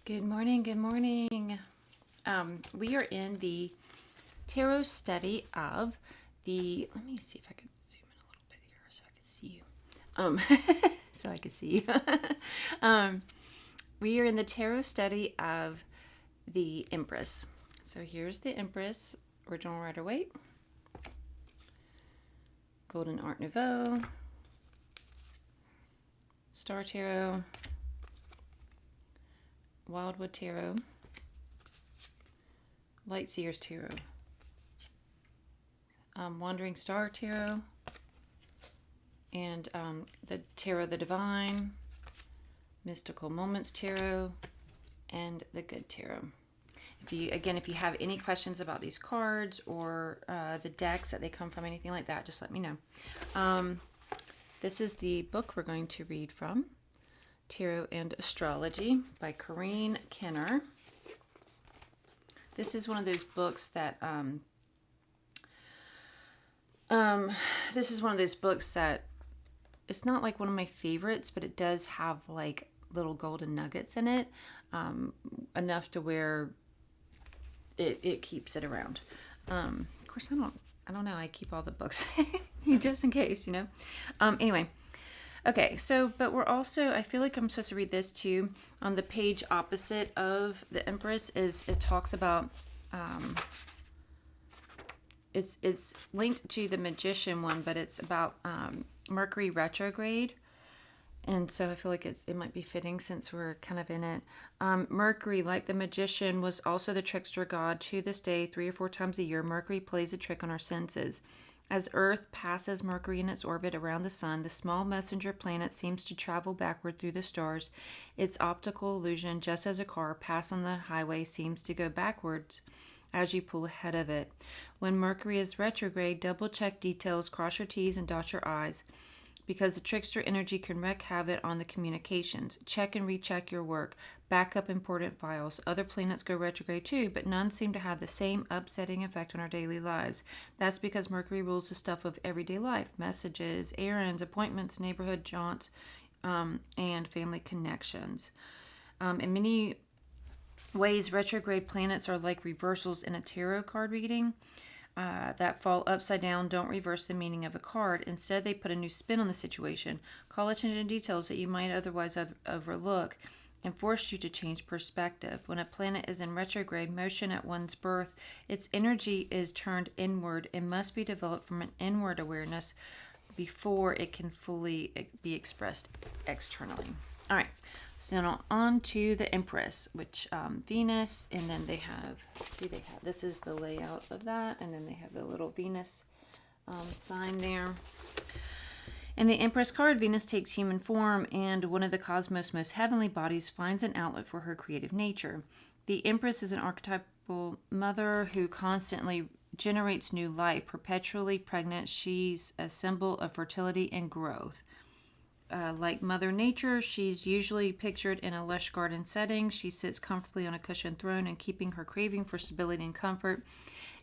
Good morning. Good morning. We are in the tarot study of the. Let me see if I can zoom in a little bit here so I can see you. So I can see you. We are in the tarot study of the Empress. So here's the Empress, original Rider-Waite, Golden Art Nouveau, Star Tarot, Wildwood Tarot, Light Seers Tarot, Wandering Star Tarot, and the Tarot of the Divine, Mystical Moments Tarot, and the Good Tarot. If you have any questions about these cards or the decks that they come from, anything like that, just let me know. This is the book we're going to read from, Tarot and Astrology by Corrine Kenner. This is one of those books that it's not like one of my favorites, but it does have like little golden nuggets in it, enough to where it keeps it around. Of course, I don't know. I keep all the books just in case, Anyway. Okay, but we're also, I feel like I'm supposed to read this too. On the page opposite of the Empress it talks about, it's linked to the Magician one, but it's about Mercury retrograde. And so I feel like it might be fitting since we're kind of in it. Mercury, like the Magician, was also the trickster god. To this day, 3 or 4 times a year, Mercury plays a trick on our senses. As Earth passes Mercury in its orbit around the sun, the small messenger planet seems to travel backward through the stars. Its optical illusion, just as a car passed on the highway, seems to go backwards as you pull ahead of it. When Mercury is retrograde, double-check details, cross your T's and dot your I's, because the trickster energy can wreak havoc on the communications. Check and recheck your work. Back up important files. Other planets go retrograde too, but none seem to have the same upsetting effect on our daily lives. That's because Mercury rules the stuff of everyday life. Messages, errands, appointments, neighborhood jaunts, and family connections. In many ways, retrograde planets are like reversals in a tarot card reading. That fall upside down don't reverse the meaning of a card. Instead, they put a new spin on the situation, call attention to details that you might otherwise overlook, and force you to change perspective. When a planet is in retrograde motion at one's birth, its energy is turned inward and must be developed from an inward awareness before it can fully be expressed externally. All right, so now on to the Empress, which Venus, and then they have, this is the layout of that, and then they have a little Venus sign there. In the Empress card, Venus takes human form, and one of the cosmos' most heavenly bodies finds an outlet for her creative nature. The Empress is an archetypal mother who constantly generates new life, perpetually pregnant. She's a symbol of fertility and growth. Like Mother Nature, she's usually pictured in a lush garden setting. She sits comfortably on a cushioned throne and keeping her craving for stability and comfort.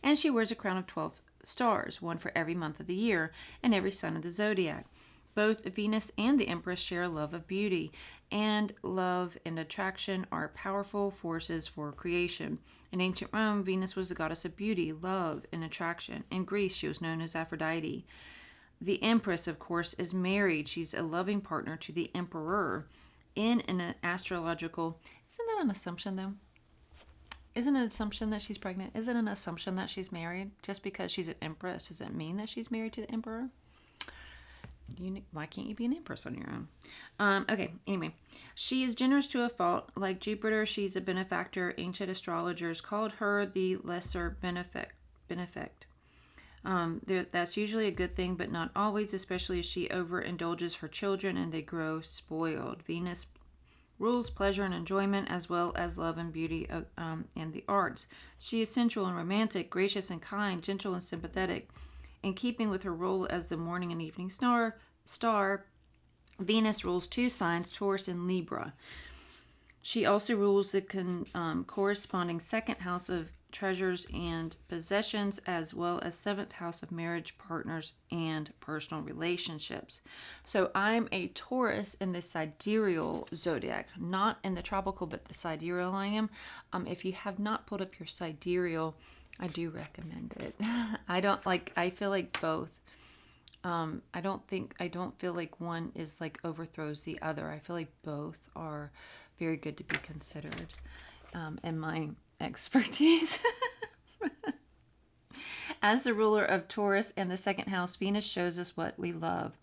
And she wears a crown of 12 stars, one for every month of the year and every sign of the zodiac. Both Venus and the Empress share a love of beauty, and love and attraction are powerful forces for creation. In ancient Rome, Venus was the goddess of beauty, love, and attraction. In Greece, she was known as Aphrodite. The Empress, of course, is married. She's a loving partner to the Emperor. In an astrological... Isn't that an assumption, though? Isn't it an assumption that she's pregnant? Is it an assumption that she's married? Just because she's an Empress, does it mean that she's married to the Emperor? Why can't you be an Empress on your own? Okay, anyway. She is generous to a fault. Like Jupiter, she's a benefactor. Ancient astrologers called her the lesser benefic. That's usually a good thing, but not always, especially if she overindulges her children and they grow spoiled. Venus rules pleasure and enjoyment as well as love and beauty and the arts. She is sensual and romantic, gracious and kind, gentle and sympathetic. In keeping with her role as the morning and evening star, Venus rules 2 signs, Taurus and Libra. She also rules the corresponding second house of treasures and possessions, as well as 7th house of marriage, partners, and personal relationships. So I'm a Taurus in the sidereal zodiac, not in the tropical, but the sidereal I am. If you have not pulled up your sidereal, I do recommend it. I feel like both. I don't feel like one is like overthrows the other. I feel like both are very good to be considered. And my expertise. As the ruler of Taurus and the 2nd house, Venus shows us what we love.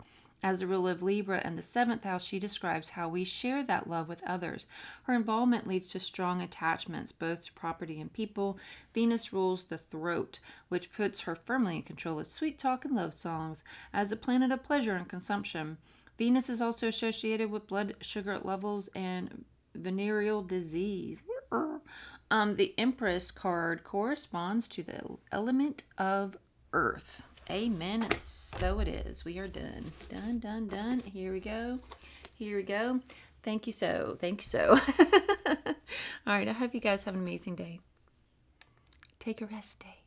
As the ruler of Libra and the 7th house, she describes how we share that love with others. Her involvement leads to strong attachments, both to property and people. Venus rules the throat, which puts her firmly in control of sweet talk and love songs. As the planet of pleasure and consumption, Venus is also associated with blood sugar levels and venereal disease. The Empress card corresponds to the element of earth. Amen. So it is. We are done. Done. Here we go. Thank you so. All right. I hope you guys have an amazing day. Take a rest day.